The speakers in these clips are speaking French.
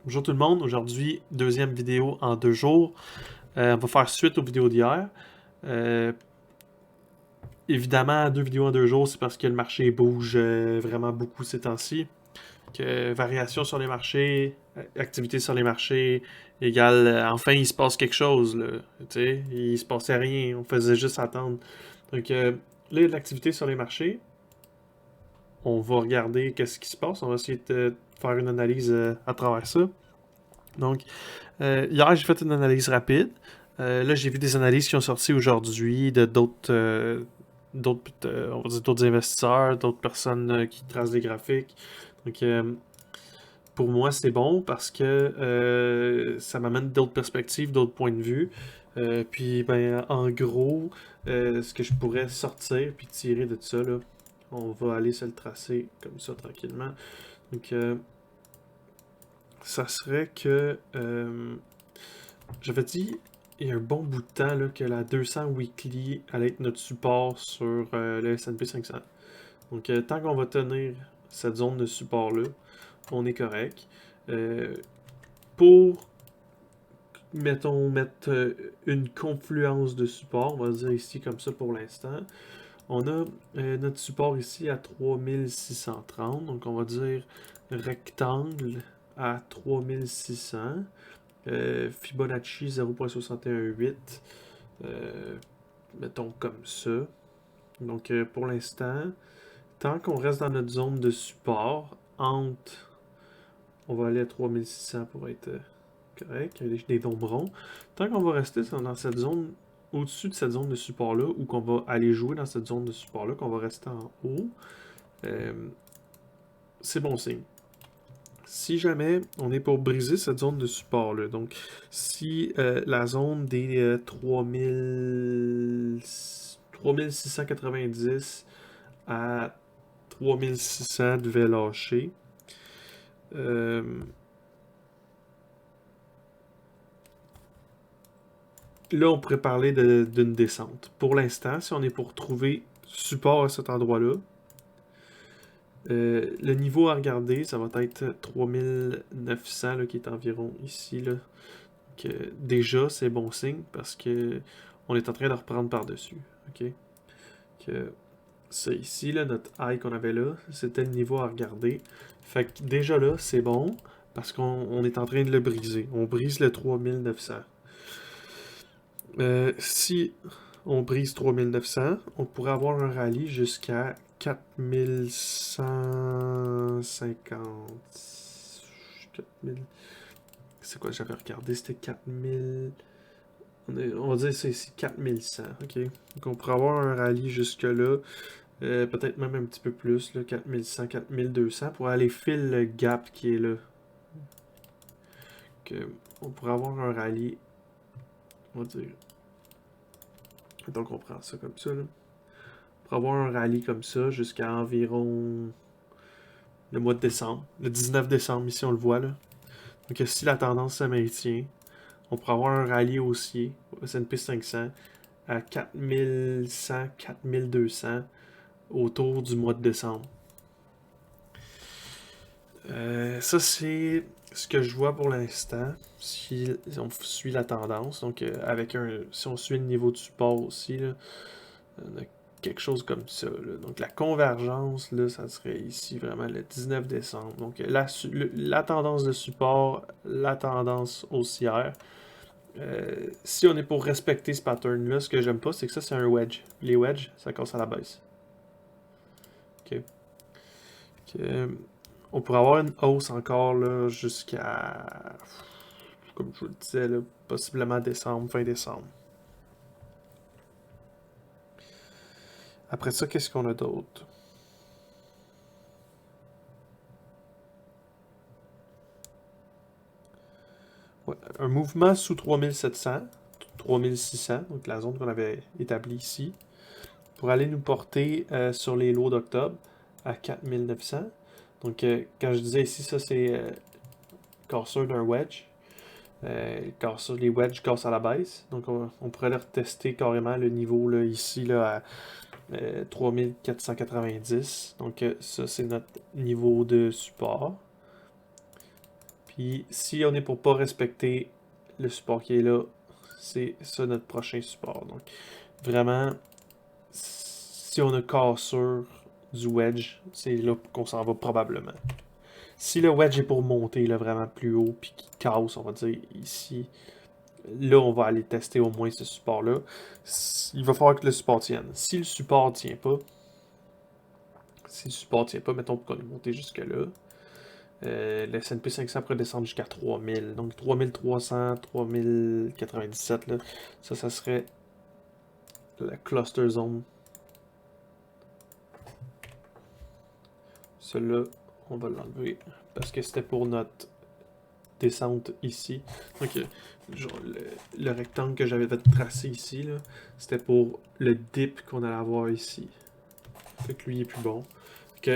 Bonjour tout le monde, aujourd'hui deuxième vidéo en 2 jours. On va faire suite aux vidéos d'hier. Euh, Évidemment, 2 vidéos en 2 jours, c'est parce que le marché bouge vraiment beaucoup ces temps-ci. Que variation sur les marchés, activité sur les marchés, égale enfin il se passe quelque chose. Là, tu sais, il se passait rien, on faisait juste attendre. Donc là, il y a de l'activité sur les marchés. On va regarder qu'est-ce qui se passe. On va essayer de faire une analyse à travers ça. Donc, hier, j'ai fait une analyse rapide. Là, j'ai vu des analyses qui ont sorti aujourd'hui de on va dire d'autres investisseurs, d'autres personnes qui tracent des graphiques. Donc, pour moi, c'est bon parce que ça m'amène d'autres perspectives, d'autres points de vue. Puis, ben, en gros, ce que je pourrais sortir puis tirer de ça, là, on va aller se le tracer comme ça tranquillement. Donc, ça serait que j'avais dit il y a un bon bout de temps là, que la 200 weekly allait être notre support sur le S&P 500. Donc, tant qu'on va tenir cette zone de support-là, on est correct. Pour, mettons, mettre une confluence de support, on va dire ici comme ça pour l'instant, on a notre support ici à 3630. Donc, on va dire rectangle à 3600. Fibonacci 0.618. Mettons comme ça. Donc pour l'instant, tant qu'on reste dans notre zone de support, on va aller à 3600 pour être correct, avec des nombres ronds. Tant qu'on va rester dans cette zone, au-dessus de cette zone de support-là, ou qu'on va aller jouer dans cette zone de support-là, qu'on va rester en haut, euh, c'est bon signe. Si jamais on est pour briser cette zone de support-là, donc si la zone des 3690 à 3600 devait lâcher, euh, là on pourrait parler d'une descente. Pour l'instant, si on est pour trouver support à cet endroit-là, le niveau à regarder, ça va être 3900 là, qui est environ ici. Là. Donc, déjà, c'est bon signe parce que on est en train de reprendre par-dessus. Ok? Que ça ici, là, notre high qu'on avait là, c'était le niveau à regarder. Fait que déjà là, c'est bon parce qu'on est en train de le briser. On brise le 3900. Si on brise 3900, on pourrait avoir un rallye jusqu'à 4150. 4000. C'est quoi, j'avais regardé, c'était 4000. On va dire c'est ici 4100, ok? Donc on pourrait avoir un rallye jusque-là, peut-être même un petit peu plus, là, 4100, 4200, pour aller filer le gap qui est là. Donc, on pourrait avoir un rallye, on va dire. Donc on prend ça comme ça, là. On pourrait avoir un rallye comme ça jusqu'à environ le mois de décembre, le 19 décembre, ici on le voit là. Donc si la tendance se maintient, on pourrait avoir un rallye haussier au S&P 500 à 4100, 4200 autour du mois de décembre. Ça, c'est ce que je vois pour l'instant. Si on suit la tendance, donc si on suit le niveau de support aussi, là, quelque chose comme ça. Là. Donc la convergence, là, ça serait ici vraiment le 19 décembre. Donc la tendance de support, la tendance haussière. Si on est pour respecter ce pattern-là, ce que j'aime pas, c'est que ça, c'est un wedge. Les wedges, ça casse à la baisse. Ok. On pourrait avoir une hausse encore là, jusqu'à, comme je vous le disais, là, possiblement décembre, fin décembre. Après ça, qu'est-ce qu'on a d'autre? Ouais, un mouvement sous 3700, 3600, donc la zone qu'on avait établie ici, pour aller nous porter sur les lots d'octobre à 4900. Donc, quand je disais ici, ça c'est casseur d'un wedge. Les wedges cassent à la baisse. Donc, on pourrait leur tester carrément le niveau là, ici là, à 3490. Donc, ça c'est notre niveau de support. Puis si on est pour pas respecter le support qui est là, c'est ça notre prochain support. Donc vraiment, si on a cassure du wedge, c'est là qu'on s'en va probablement. Si le wedge est pour monter là, vraiment plus haut, puis qu'il casse, on va dire ici, là on va aller tester au moins ce support-là. Il va falloir que le support tienne. Si le support tient pas, mettons qu'on est monté jusque-là, le S&P 500 pourrait descendre jusqu'à 3000. Donc 3300, 3097, là, ça serait la cluster zone. Celui-là, on va l'enlever parce que c'était pour notre descente ici. Donc, genre, le rectangle que j'avais tracé ici, c'était pour le dip qu'on allait avoir ici. Fait que lui, il est plus bon.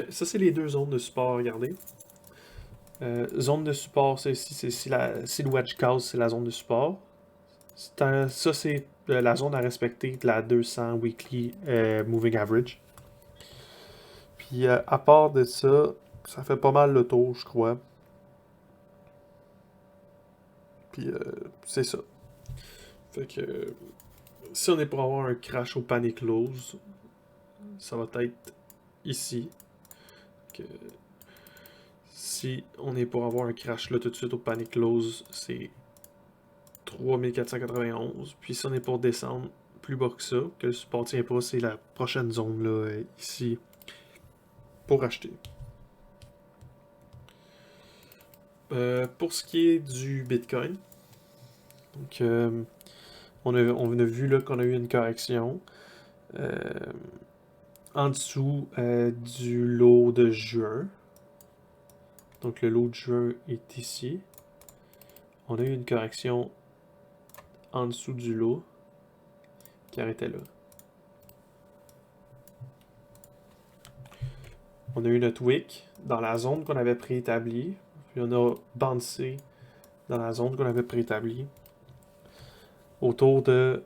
Ça, c'est les deux zones de support, regardez. Zone de support, c'est ici. Si le wedge casse, c'est la zone de support. Ça, c'est la zone à respecter de la 200 weekly moving average. Puis, à part de ça, ça fait pas mal le tour, je crois. Puis, c'est ça. Fait que, si on est pour avoir un crash au panic close, ça va être ici. Que, si on est pour avoir un crash là tout de suite au panic close, c'est 3491. Puis si on est pour descendre plus bas que ça, que le support tient pas, c'est la prochaine zone là, ici, pour acheter. Pour ce qui est du Bitcoin, donc on a vu là qu'on a eu une correction en dessous du lot de juin. Donc le lot de juin est ici. On a eu une correction en dessous du lot qui arrêtait là. On a eu notre wick dans la zone qu'on avait préétablie. Puis on a bouncé dans la zone qu'on avait préétablie. Autour de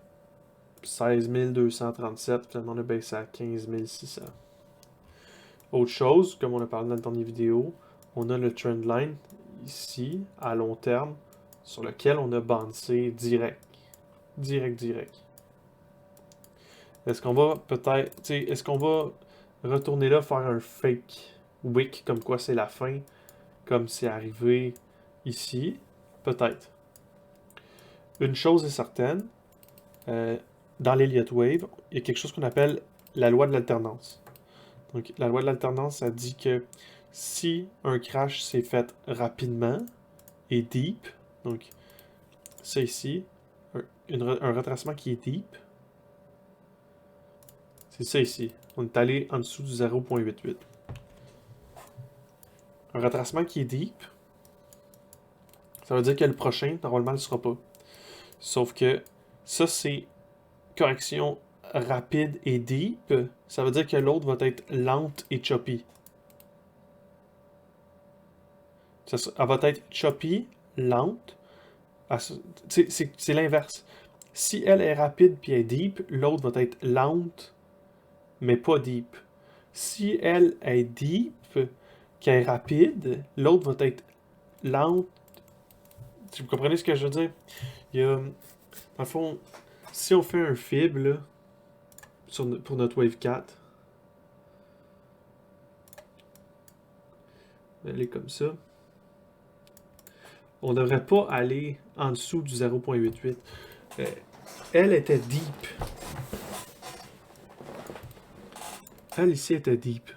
16 237. Finalement, on a baissé à 15 600. Autre chose, comme on a parlé dans le dernier vidéo, on a le trendline ici, à long terme, sur lequel on a bouncé direct. Direct. Est-ce qu'on va peut-être... Est-ce qu'on va retourner là, faire un fake wick, comme quoi c'est la fin, comme c'est arrivé ici? Peut-être. Une chose est certaine, dans l'Elliott Wave, il y a quelque chose qu'on appelle la loi de l'alternance. Donc, la loi de l'alternance, ça dit que si un crash s'est fait rapidement et deep, donc ça ici, un retracement qui est deep, c'est ça ici. On est allé en dessous du 0.88. Un retracement qui est deep, ça veut dire que le prochain, normalement, ne le sera pas. Sauf que ça, c'est correction rapide et deep. Ça veut dire que l'autre va être lente et choppy. Elle va être choppy, lente. C'est l'inverse. Si elle est rapide puis est deep, l'autre va être lente, mais pas deep. Si elle est deep, qu'elle est rapide, l'autre va être lente. Si vous comprenez ce que je veux dire? Il y a, dans le fond, si on fait un fib là, pour notre Wave 4, elle est comme ça. On ne devrait pas aller en dessous du 0.88. Elle était deep. Elle ici était deep.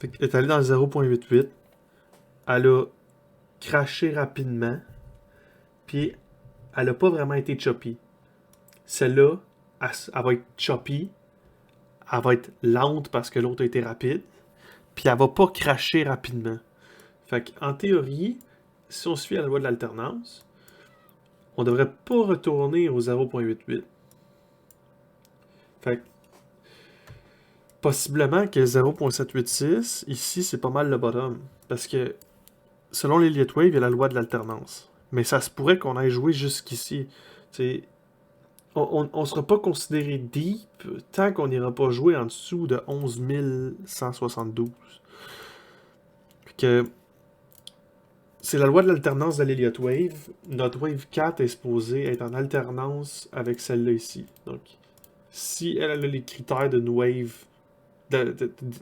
Elle est allée dans le 0.88. Elle a craché rapidement. Puis elle n'a pas vraiment été choppy. Celle-là, elle va être choppy. Elle va être lente parce que l'autre a été rapide. Puis elle va pas cracher rapidement. Fait qu'en théorie, si on suit la loi de l'alternance, on devrait pas retourner au 0.88. Fait que possiblement que 0.786, ici, c'est pas mal le bottom. Parce que selon l'Elliott Wave, il y a la loi de l'alternance. Mais ça se pourrait qu'on aille jouer jusqu'ici. T'sais, on sera pas considéré deep tant qu'on n'ira pas jouer en dessous de 11 172. Fait que c'est la loi de l'alternance de l'Elliott Wave. Notre Wave 4 est supposée être en alternance avec celle-là ici. Donc, si elle a les critères d'une wave,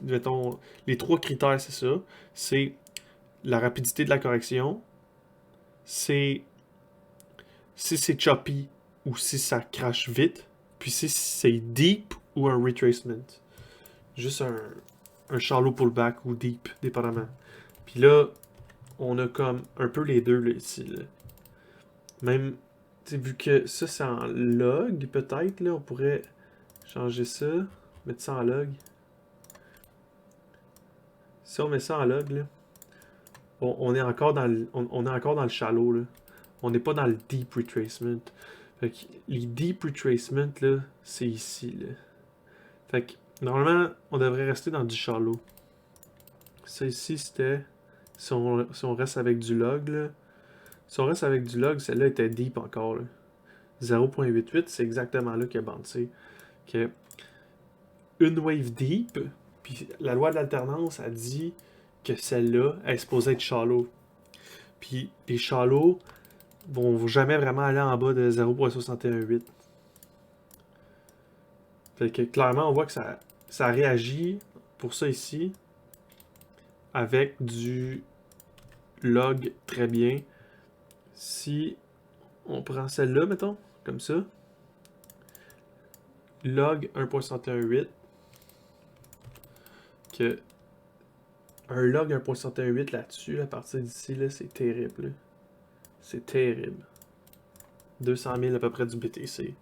mettons, les trois critères, c'est ça. C'est la rapidité de la correction, c'est si c'est choppy ou si ça crache vite, puis si c'est deep ou un retracement. Juste un shallow pullback ou deep, dépendamment. Puis là, on a comme un peu les deux là, ici. Là. Même, vu que ça c'est en log, peut-être, là, on pourrait changer ça, mettre ça en log. Si on met ça en log, là, on est encore dans le, on est encore dans le shallow, là. On n'est pas dans le deep retracement. Fait que les deep retracement, là, c'est ici, là. Fait que, normalement, on devrait rester dans du shallow. Ça ici, c'était... Si on reste avec du log, là. Si on reste avec du log, celle-là était deep encore, là. 0.88, c'est exactement là qu'il a bouncé. Que une wave deep, puis la loi de l'alternance a dit que celle-là est supposée être shallow. Puis les shallow vont jamais vraiment aller en bas de 0.618. Fait que clairement, on voit que ça réagit pour ça ici avec du log très bien. Si on prend celle-là, mettons, comme ça, log 1.618, que un log 1.618 là-dessus, à partir d'ici, là, c'est terrible. Là. C'est terrible. 200 000 à peu près du BTC.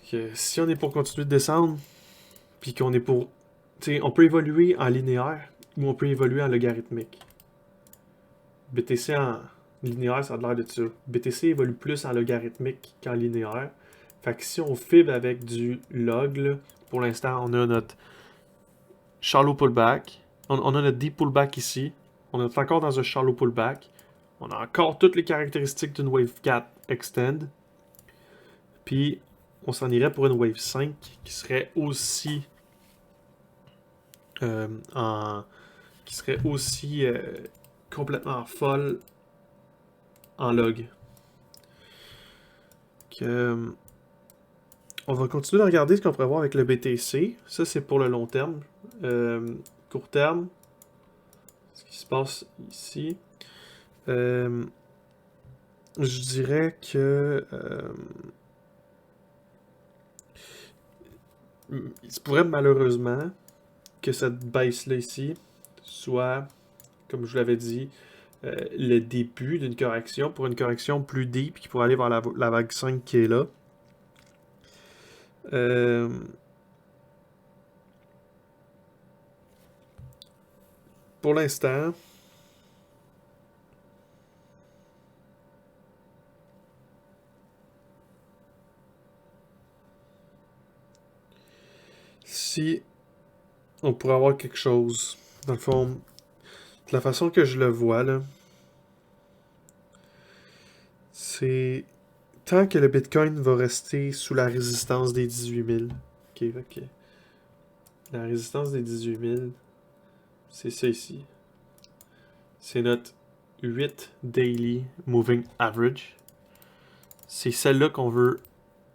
Que si on est pour continuer de descendre, puis qu'on est pour... T'sais, on peut évoluer en linéaire ou on peut évoluer en logarithmique. BTC en linéaire, ça a l'air de ça. BTC évolue plus en logarithmique qu'en linéaire. Fait que si on fibre avec du log, là, pour l'instant, on a notre shallow pullback. On a notre deep pullback ici. On est encore dans un shallow pullback. On a encore toutes les caractéristiques d'une wave 4 extend. Puis, on s'en irait pour une wave 5 qui serait aussi qui serait aussi complètement folle en log. Que, on va continuer de regarder ce qu'on pourrait voir avec le BTC. Ça, c'est pour le long terme. Court terme, ce qui se passe ici. Je dirais que il se pourrait malheureusement que cette baisse-là ici soit, comme je vous l'avais dit, le début d'une correction pour une correction plus deep qui pourrait aller vers la vague 5 qui est là. Pour l'instant, si on pourrait avoir quelque chose, dans le fond, de la façon que je le vois, là, c'est tant que le Bitcoin va rester sous la résistance des 18 000. Ok. La résistance des 18 000, c'est ça ici. C'est notre 8 Daily Moving Average. C'est celle-là qu'on veut.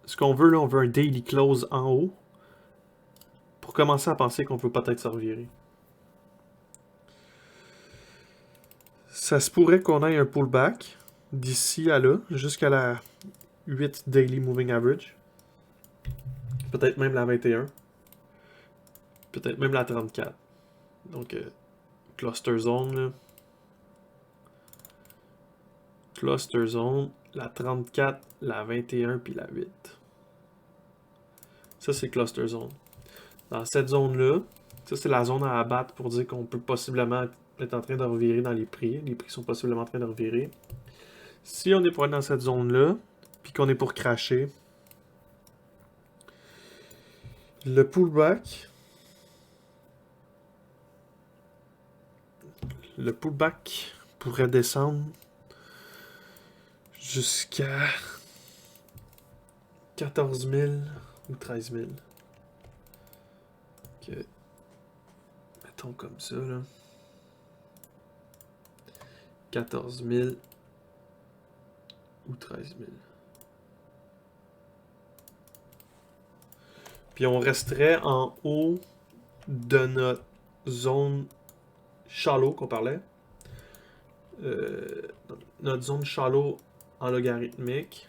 Ce qu'on veut, là, on veut un Daily Close en haut pour commencer à penser qu'on peut peut-être se revirer. Ça se pourrait qu'on ait un pullback d'ici à là, jusqu'à la 8 Daily Moving Average. Peut-être même la 21. Peut-être même la 34. Donc, Cluster Zone, là. Cluster Zone, la 34, la 21 puis la 8. Ça, c'est Cluster Zone. Dans cette zone-là, ça, c'est la zone à abattre pour dire qu'on peut possiblement être en train de revirer dans les prix. Les prix sont possiblement en train de revirer. Si on est pour être dans cette zone-là, puis qu'on est pour cracher, le pullback pourrait descendre jusqu'à 14 000 ou 13 000. Que, mettons comme ça, là. 14 000 ou 13 000. Puis on resterait en haut de notre zone shallow qu'on parlait. Notre zone shallow en logarithmique.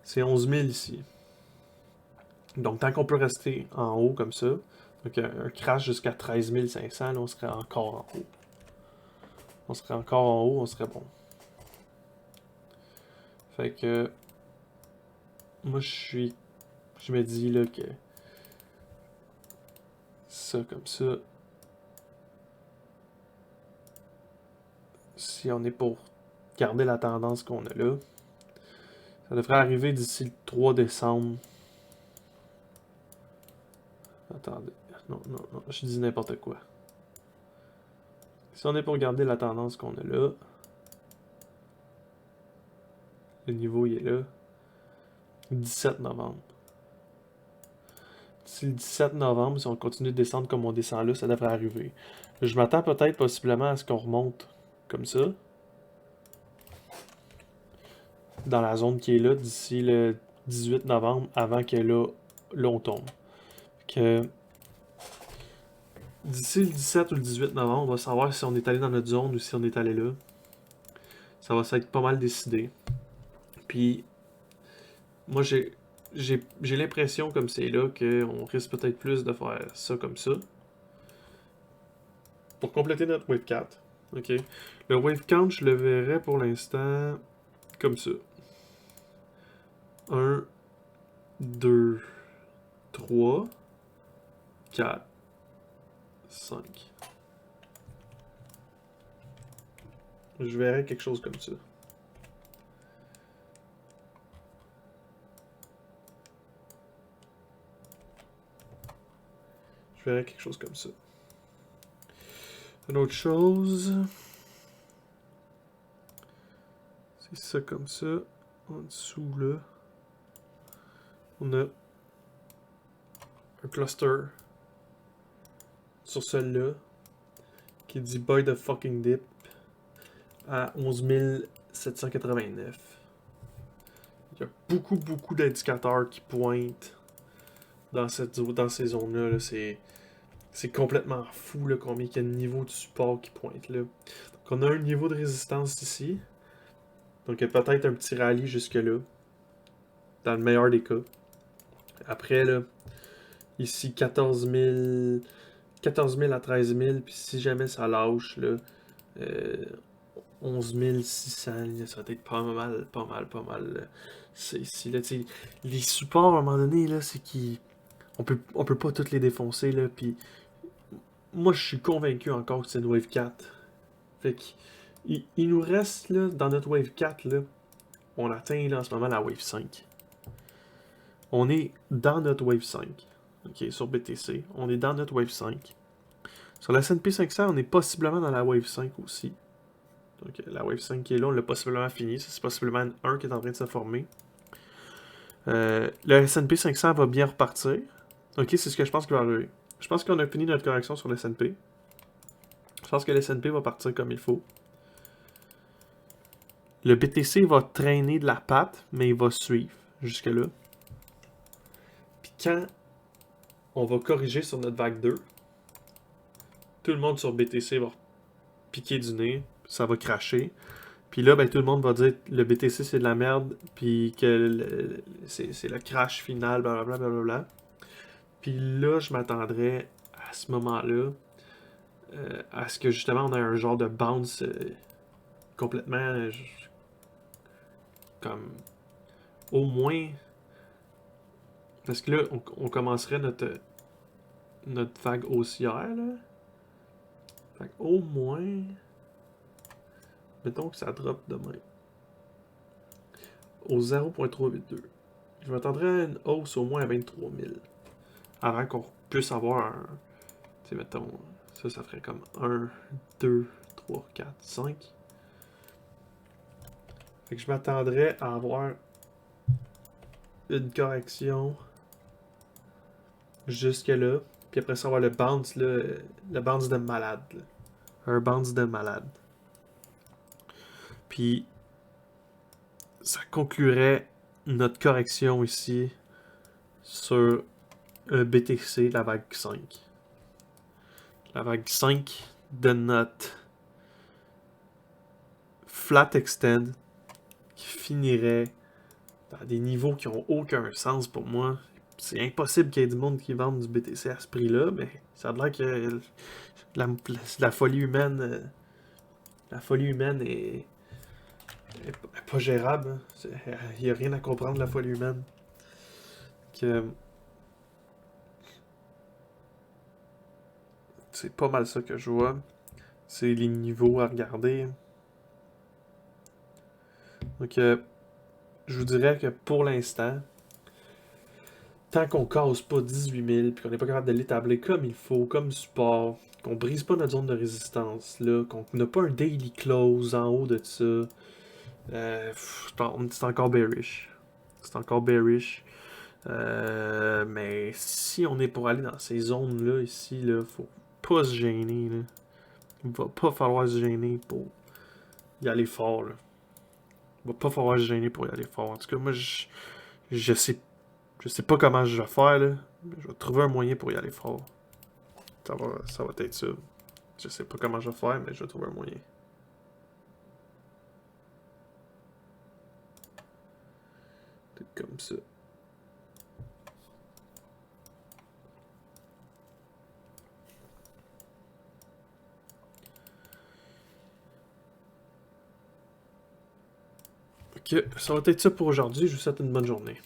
C'est 11 000 ici. Donc tant qu'on peut rester en haut comme ça, donc un crash jusqu'à 13 500, là, on serait encore en haut. On serait encore en haut, on serait bon. Fait que moi je me dis là que ça comme ça, si on est pour garder la tendance qu'on a là, ça devrait arriver d'ici le 3 décembre. Attendez, non, je dis n'importe quoi. Si on est pour garder la tendance qu'on a là, le niveau il est là, 17 novembre. Si le 17 novembre, si on continue de descendre comme on descend là, ça devrait arriver. Je m'attends peut-être possiblement à ce qu'on remonte comme ça. Dans la zone qui est là d'ici le 18 novembre avant que là on tombe. Que d'ici le 17 ou le 18 novembre, on va savoir si on est allé dans notre zone ou si on est allé là. Ça va être pas mal décidé. Puis moi j'ai l'impression comme c'est là qu'on risque peut-être plus de faire ça comme ça. Pour compléter notre wave 4. Ok. Le wave count, je le verrais pour l'instant comme ça. 1, 2, 3, 4, 5. Je verrais quelque chose comme ça. Je verrais quelque chose comme ça. Une autre chose. C'est ça comme ça. En dessous là. On a un cluster sur celle-là qui dit buy the fucking dip à 11 789. Il y a beaucoup d'indicateurs qui pointent dans ces zones-là. Là. C'est complètement fou là, combien il y a de niveaux de support qui pointent là. Donc on a un niveau de résistance ici. Donc il y a peut-être un petit rallye jusque-là. Dans le meilleur des cas. Après là, ici 14 000 à 13 000. Puis si jamais ça lâche là, 11 600, ça va être pas mal. C'est ici là, les supports à un moment donné là, c'est qu'on peut pas tous les défoncer là. Puis moi je suis convaincu encore que c'est une wave 4. Fait qu'il nous reste là, dans notre wave 4 là, on atteint là en ce moment la wave 5. On est dans notre wave 5. Ok, sur BTC, on est dans notre wave 5. Sur la S&P 500, on est possiblement dans la wave 5 aussi. Donc la wave 5 qui est là, on l'a possiblement fini. C'est possiblement un qui est en train de se former. Le S&P 500 va bien repartir. Ok, c'est ce que je pense qu'il va arriver. Je pense qu'on a fini notre correction sur le S&P. Je pense que le S&P va partir comme il faut. Le BTC va traîner de la patte, mais il va suivre jusque-là. Puis quand on va corriger sur notre vague 2, tout le monde sur BTC va piquer du nez, ça va cracher. Puis là, ben, tout le monde va dire le BTC c'est de la merde, puis que c'est le crash final, blablabla. Puis là, je m'attendrais à ce moment-là à ce que justement on ait un genre de bounce complètement comme au moins. Parce que là, on commencerait notre vague haussière, là. Fait qu'au moins. Mettons que ça drop demain. Au 0.382. Je m'attendrais à une hausse au moins à 23 000. Avant qu'on puisse avoir un... Tu sais, mettons, ça ferait comme 1, 2, 3, 4, 5. Fait que je m'attendrais à avoir une correction jusque là. Puis après ça, avoir le bounce, là, le bounce de malade. Là. Un bounce de malade. Puis ça conclurait notre correction ici sur un BTC, la vague 5. La vague 5 de notre flat extend qui finirait dans des niveaux qui ont aucun sens pour moi. C'est impossible qu'il y ait du monde qui vende du BTC à ce prix-là, mais ça a l'air que la folie humaine est pas gérable. Il n'y a rien à comprendre de la folie humaine. Que c'est pas mal ça que je vois. C'est les niveaux à regarder. Donc, je vous dirais que pour l'instant, tant qu'on casse pas 18 000 puis qu'on n'est pas capable de l'établir comme il faut, comme support, qu'on brise pas notre zone de résistance, là, qu'on n'a pas un daily close en haut de ça, c'est encore bearish. C'est encore bearish. Mais si on est pour aller dans ces zones-là, ici, là, faut pas se gêner. Là. Il va pas falloir se gêner pour y aller fort. Là. Il va pas falloir se gêner pour y aller fort. En tout cas, moi, je sais pas comment je vais faire, là. Mais je vais trouver un moyen pour y aller fort. Ça va être ça. Je sais pas comment je vais faire, mais je vais trouver un moyen. C'est comme ça. Ok, ça va être ça pour aujourd'hui. Je vous souhaite une bonne journée.